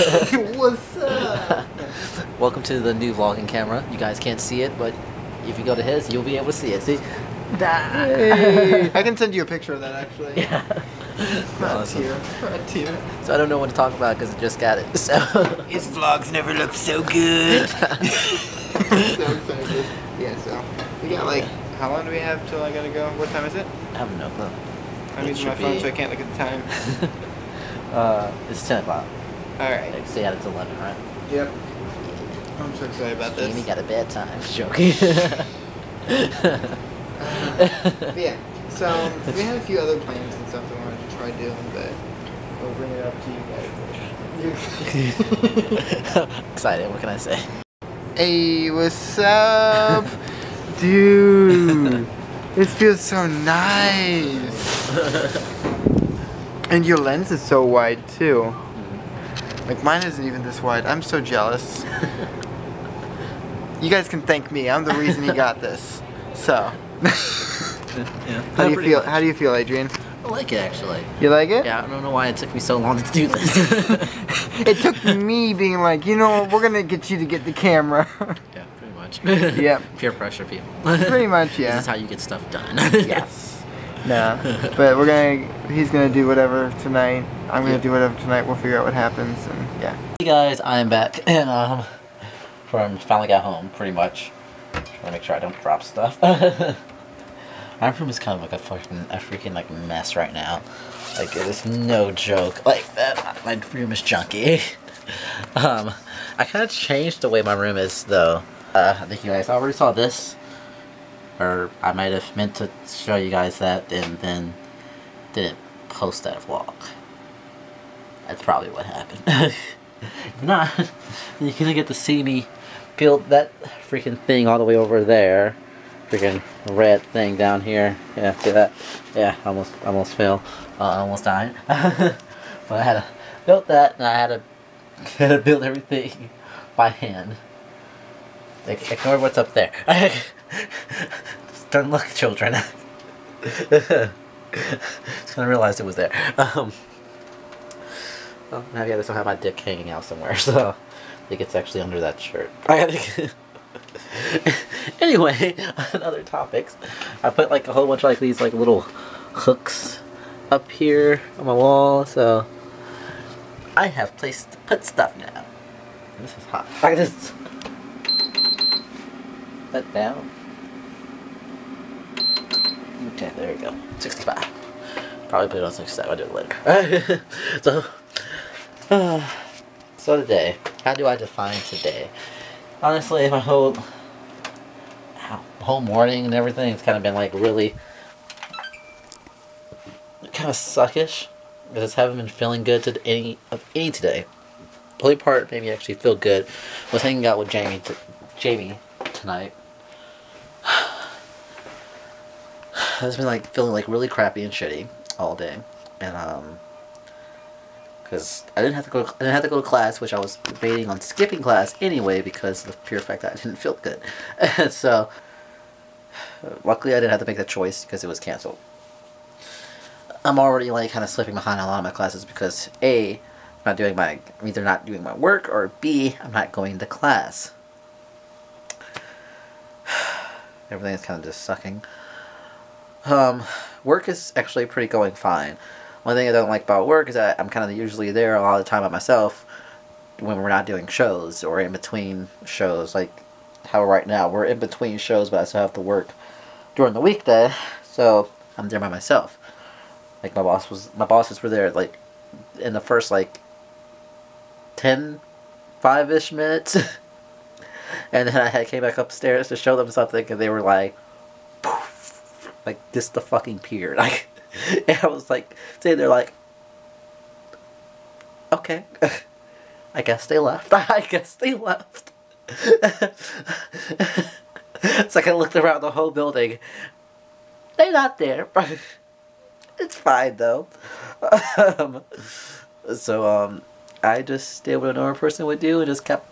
What's up? Welcome to the new vlogging camera. You guys can't see it, but if you go to his, you'll be able to see it. See? Hey. I can send you a picture of that actually. Yeah. Awesome. Right here. So I don't know what to talk about because I just got it. So his vlogs never look so good. So excited. Yeah, so we got like, how long do we have till I gotta go? What time is it? I have no clue. I'm using my phone so I can't look at the time. It's 10 o'clock. Alright. Like, say it's 11, right? Yep. I'm so excited about this. Jamie got a bad time. Joking. But yeah, so we had a few other plans and stuff that we wanted to try doing, but we'll bring it up to you guys. Excited, what can I say? Hey, what's up? Dude, it feels so nice. And your lens is so wide too. Like mine isn't even this wide. I'm so jealous. You guys can thank me. I'm the reason you got this. So. Yeah. How do you feel? How do you feel, Adrian? I like it actually. You like it? Yeah, I don't know why it took me so long to do this. It took me being like, you know, we're gonna get you to get the camera. Yeah, pretty much. Yep. Peer pressure, people. Pretty much, yeah. This is how you get stuff done. Yes. Nah, but he's gonna do whatever tonight. I'm gonna do whatever tonight. We'll figure out what happens, and yeah. Hey guys, I am back, and finally got home, pretty much. Trying to make sure I don't drop stuff. My room is kind of like a freaking like mess right now. Like it is no joke. Like my room is junky. I kind of changed the way my room is though. I think you guys already saw this, or I might have meant to show you guys that and then didn't post that vlog. That's probably what happened. If not, you're gonna get to see me build that freaking thing all the way over there. Freaking red thing down here. Yeah, see that? Yeah, almost fell. Almost died. But I had to build that, and I had to build everything by hand. Like, ignore what's up there. Just don't look, children. Just gonna realize it was there. Well, maybe I just don't have my dick hanging out somewhere, so I think it's actually under that shirt. Anyway, on other topics, I put like a whole bunch of like these like little hooks up here on my wall, so I have place to put stuff now. This is hot. I just let down. Okay, there we go. 65. Probably put it on 67. I'll do it later. So today, how do I define today? Honestly, my whole morning and everything, it's kind of been like really kind of suckish because I just haven't been feeling good to any today. The only part made me actually feel good was hanging out with Jamie tonight. I've just been like feeling like really crappy and shitty all day, and because I didn't have to go to class, which I was debating on skipping class anyway because of the pure fact that I didn't feel good. And so, luckily I didn't have to make that choice because it was canceled. I'm already like kind of slipping behind a lot of my classes because A, I'm either not doing my work, or B, I'm not going to class. Everything is kind of just sucking. Work is actually pretty going fine. One thing I don't like about work is that I'm kind of usually there a lot of the time by myself when we're not doing shows or in between shows. Like how right now we're in between shows, but I still have to work during the weekday, so I'm there by myself. Like my bosses were there like in the first like 5-ish minutes, and then I came back upstairs to show them something, and they were like, poof, like this the fucking pier, like. And I was like, sitting there like, okay, I guess they left. I guess they left. It's like I looked around the whole building. They're not there. It's fine though. So I just did what a normal person would do and just kept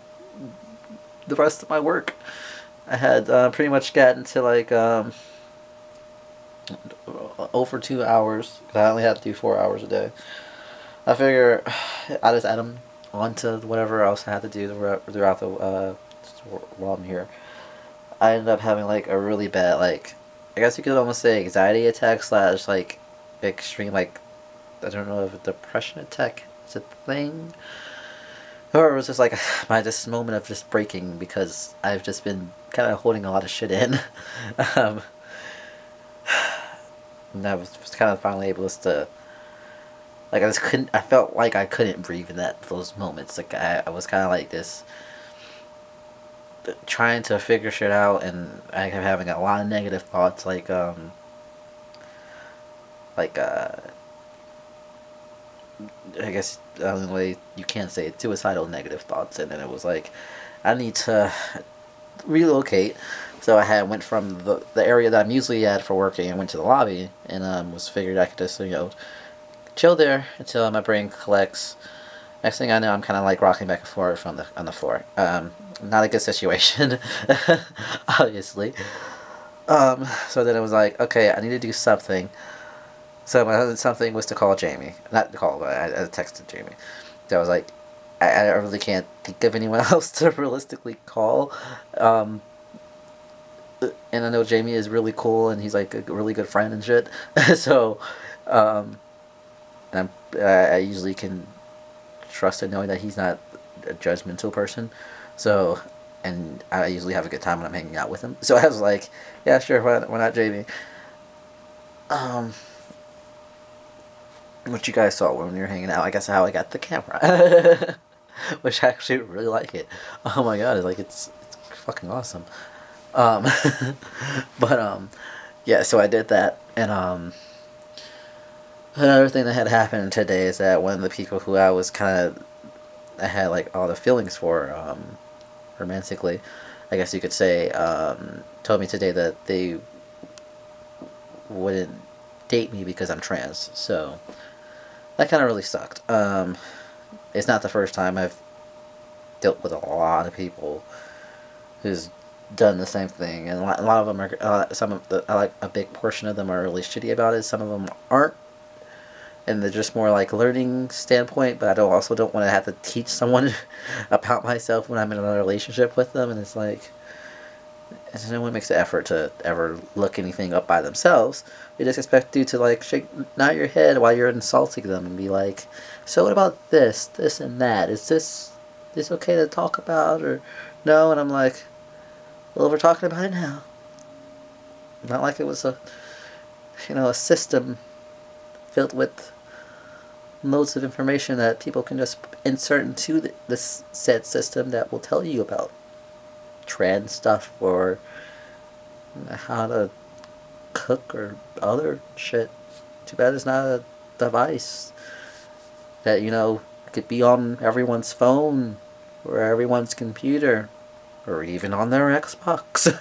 the rest of my work. I had pretty much gotten to like over 2 hours, because I only had to do 4 hours a day. I figure I just add them on to whatever else I had to do throughout the while I'm here. I ended up having like a really bad, like, I guess you could almost say anxiety attack slash like extreme, like, I don't know if a depression attack is a thing, or it was just like this moment of just breaking because I've just been kind of holding a lot of shit in. um, and I was kind of finally able to, like, I felt like I couldn't breathe in those moments. Like I was kind of like this, trying to figure shit out, and I kept having a lot of negative thoughts, like I guess the only way you can't say it, suicidal negative thoughts. And then it was like, I need to relocate. So I went from the area that I'm usually at for working and went to the lobby, and was figured I could just, chill there until my brain collects. Next thing I know, I'm kind of like rocking back and forth on the floor. Not a good situation, obviously. So then it was like, okay, I need to do something. So my something was to call Jamie. Not to call, but I texted Jamie. So I was like, I really can't think of anyone else to realistically call. And I know Jamie is really cool, and he's like a really good friend and shit. So, and I usually can trust in knowing that he's not a judgmental person. So, and I usually have a good time when I'm hanging out with him. So I was like, yeah, sure, why not Jamie? What you guys saw when we were hanging out, I guess how I got the camera. Which I actually really like it. Oh my god, it's fucking awesome. Um, but, yeah, so I did that, and, another thing that had happened today is that one of the people who I had, like, all the feelings for, romantically, I guess you could say, told me today that they wouldn't date me because I'm trans, so that kind of really sucked. It's not the first time I've dealt with a lot of people who's done the same thing, and a lot of them are, some of the, like, a big portion of them are really shitty about it, some of them aren't, and they're just more like learning standpoint, but I also don't want to have to teach someone about myself when I'm in a relationship with them, and it's like, no one makes the effort to ever look anything up by themselves. They just expect you to, like, nod your head while you're insulting them and be like, so what about this and that? Is this okay to talk about, or no? And I'm like, well, we're talking about it now. Not like it was a system filled with loads of information that people can just insert into this said system that will tell you about trans stuff, or how to cook, or other shit. Too bad it's not a device that, could be on everyone's phone, or everyone's computer, or even on their Xbox.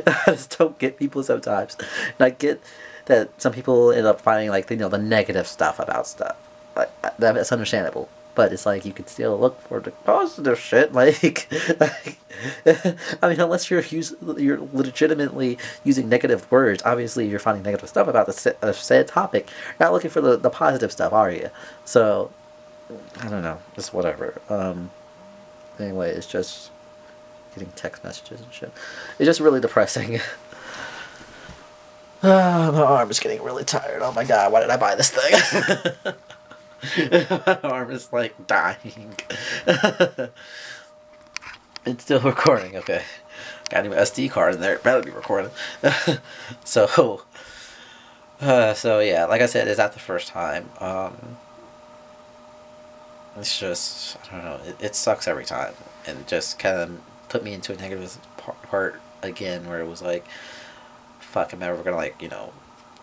I just don't get people sometimes. And I get that some people end up finding, like, the negative stuff about stuff. Like, that's understandable. But it's like, you can still look for the positive shit, like I mean, unless you're legitimately using negative words, obviously you're finding negative stuff about the said topic. You're not looking for the positive stuff, are you? So, I don't know, just whatever. Anyway, it's just getting text messages and shit. It's just really depressing. My arm is getting really tired. Oh my god, why did I buy this thing? My arm is, like, dying. It's still recording, okay. Got a new SD card in there, it better be recording. So yeah, like I said, it's not the first time. It's just, I don't know, it sucks every time. And just kind of put me into a negative part again, where it was like, fuck, I'm never gonna, like,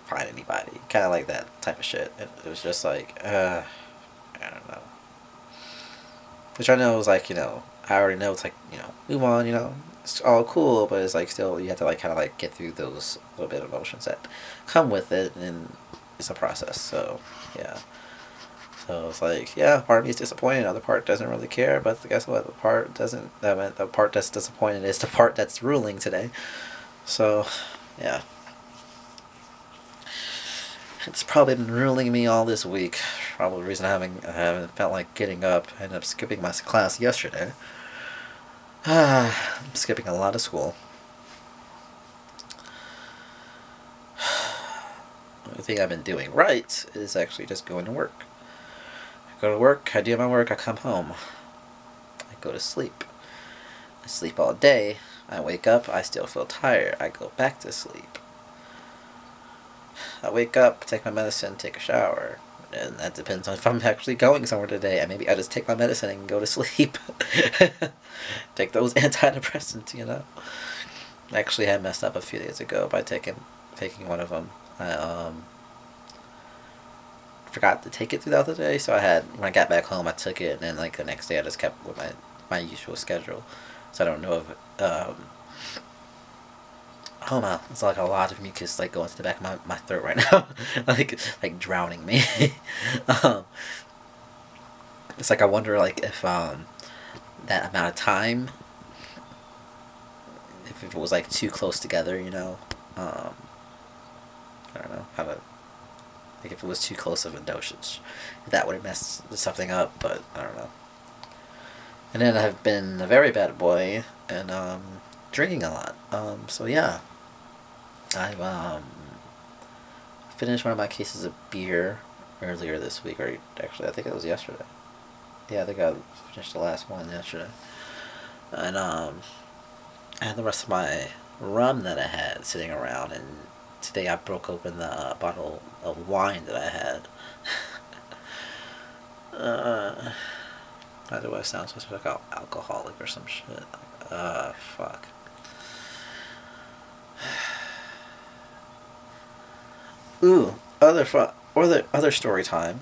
find anybody, kind of like that type of shit. It was just like, I don't know, which I know was like, I already know it's like, move on, it's all cool, but it's like, still, you have to, like, kind of, like, get through those little bit of emotions that come with it, and it's a process. So yeah, so it's like, yeah, part of me is disappointed, the other part doesn't really care, but guess what, the part that's disappointed is the part that's ruling today. So yeah. It's probably been ruining me all this week. Probably the reason I haven't felt like getting up. I ended up skipping my class yesterday. I'm skipping a lot of school. The only thing I've been doing right is actually just going to work. I go to work, I do my work, I come home. I go to sleep. I sleep all day. I wake up, I still feel tired. I go back to sleep. I wake up, take my medicine, take a shower. And that depends on if I'm actually going somewhere today. And maybe I just take my medicine and go to sleep. Take those antidepressants, you know. I actually had messed up a few days ago by taking one of them. I forgot to take it throughout the day, so when I got back home, I took it, and then like the next day, I just kept with my usual schedule. So I don't know if oh no, it's like a lot of mucus like going to the back of my throat right now, like drowning me. It's like I wonder like if that amount of time, if it was like too close together, you know. I don't know how to, like if it was too close of a dosage, if that would have messed something up, but I don't know. And then I've been a very bad boy and drinking a lot. So yeah, I've finished one of my cases of beer earlier this week, or actually I think it was yesterday. Yeah, I think I finished the last one yesterday. And I had the rest of my rum that I had sitting around, and today I broke open the bottle of wine that I had. How do I sound supposed to be like alcoholic or some shit? Fuck. Ooh, other story time.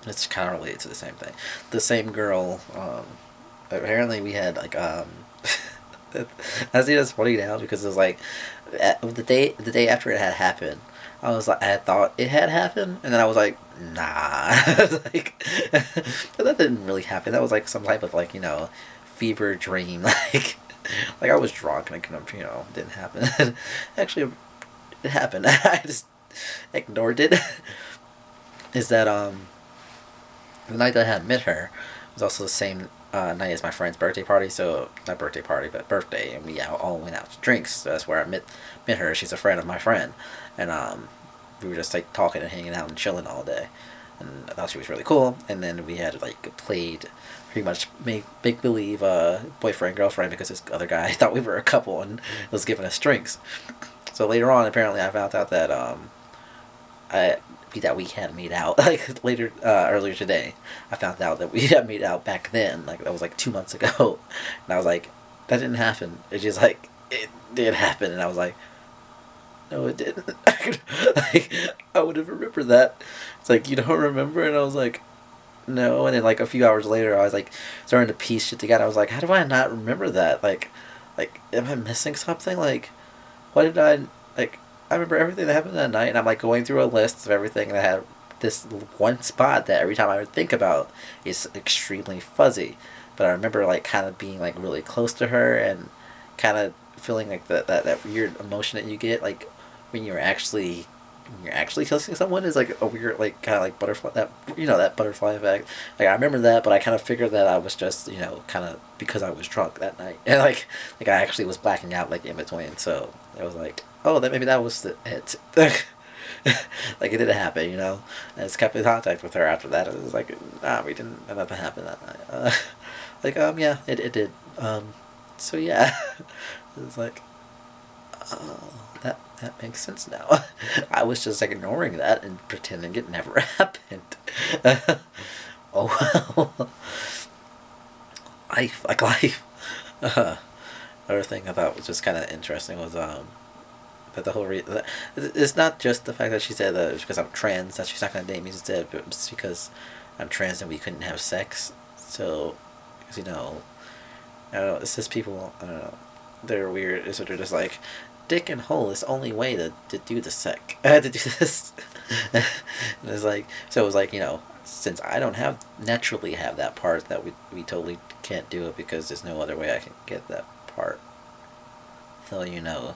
It's kind of related to the same thing. The same girl. Apparently we had like I think that's funny now because it was like the day after it had happened. I was like, I had thought it had happened, and then I was like, nah. Like, that didn't really happen. That was like some type of like, you know, fever dream. Like I was drunk and I couldn't, you know, didn't happen. Actually, it happened. I just ignored it. Is that the night that I had met her was also the same night as my friend's birthday party. So not birthday party, but birthday, and we all went out to drinks. So that's where I met her. She's a friend of my friend, and we were just like talking and hanging out and chilling all day. And I thought she was really cool. And then we had like played pretty much make believe boyfriend girlfriend because this other guy thought we were a couple and was giving us drinks. So later on, apparently, I found out that we had made out like later earlier today. I found out that we had made out back then, like that was like 2 months ago, and I was like, that didn't happen. It's just like it did happen, and I was like, no, it didn't. Like I would have remembered that. It's like, you don't remember, and I was like, no. And then like a few hours later, I was like starting to piece shit together. I was like, how do I not remember that? Like am I missing something? Like, what did I remember everything that happened that night, and I'm like going through a list of everything, and I had this one spot that every time I would think about is extremely fuzzy. But I remember like kind of being like really close to her and kind of feeling like that weird emotion that you get like when you're actually kissing someone is like a weird like kind of like butterfly, that, you know, that butterfly effect. Like I remember that, but I kind of figured that I was just, you know, kind of because I was drunk that night, and like I actually was blacking out like in between. So it was like, oh, that maybe that was it. Like it didn't happen, you know. And I just kept in contact with her after that. It was like, nah, we didn't. Nothing happened that night. Yeah, it did. So yeah, it was like, oh, that makes sense now. I was just like ignoring that and pretending it never happened. Oh well. Life. Another thing I thought was just kind of interesting was that the whole it's not just the fact that she said that it's because I'm trans that she's not gonna date me instead, but it's because I'm trans and we couldn't have sex. So, because, you know, I don't know. It's just people. I don't know. They're weird. So they're just like, dick and hole is the only way to do the sec. I had to do this. And it's like, so it was like, you know, since I don't naturally have that part, that we totally can't do it because there's no other way I can get that part. So, you know,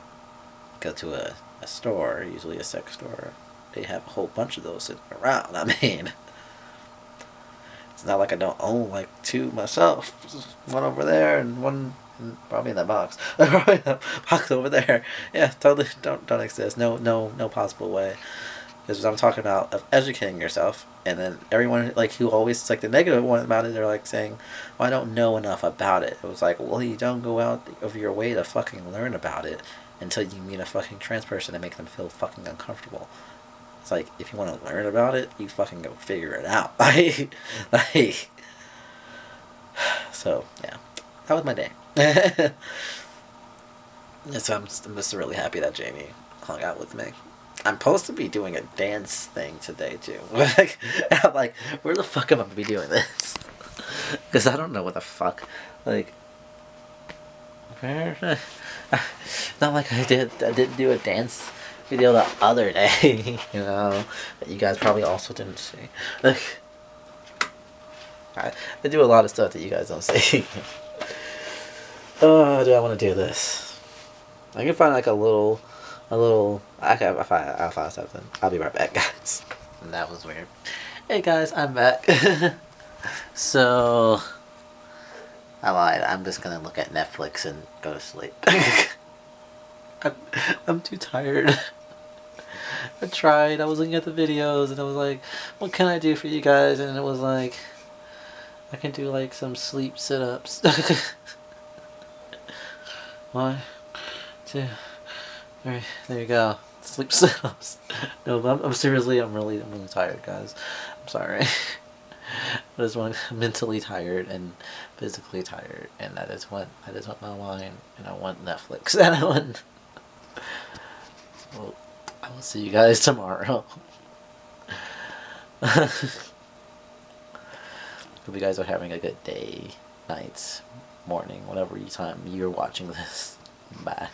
go to a a store, usually a sex store, they have a whole bunch of those sitting around. I mean, it's not like I don't own like two myself. One over there and one probably in that box. Probably in that box over there. Yeah, totally don't exist. No possible way. Because I'm talking about of educating yourself, and then everyone like who always like the negative one about it, they're like saying, "Well, I don't know enough about it." It was like, well, you don't go out of your way to fucking learn about it until you meet a fucking trans person and make them feel fucking uncomfortable. It's like, if you want to learn about it, you fucking go figure it out. like, so yeah, that was my day. So I'm just really happy that Jamie hung out with me. I'm supposed to be doing a dance thing today too. I'm like, where the fuck am I gonna be doing this? Because I don't know what the fuck. Like, where? Not like I didn't do a dance video the other day. You know, that you guys probably also didn't see. Like, I do a lot of stuff that you guys don't see. Oh, do I want to do this? I can find like a little. I'll find something. I'll be right back, guys. That was weird. Hey guys, I'm back. So, I lied. I'm just gonna look at Netflix and go to sleep. I'm too tired. I tried. I was looking at the videos and I was like, what can I do for you guys? And it was like, I can do like some sleep sit-ups. 1, 2, 3. There you go. Sleep sit-ups. No, but I'm seriously, I'm really tired, guys. I'm sorry. I just want mentally tired and physically tired, and I just want my wine, and I want Netflix, and I want. Well, I will see you guys tomorrow. Hope you guys are having a good day, night, morning, whatever time you're watching this. Bye.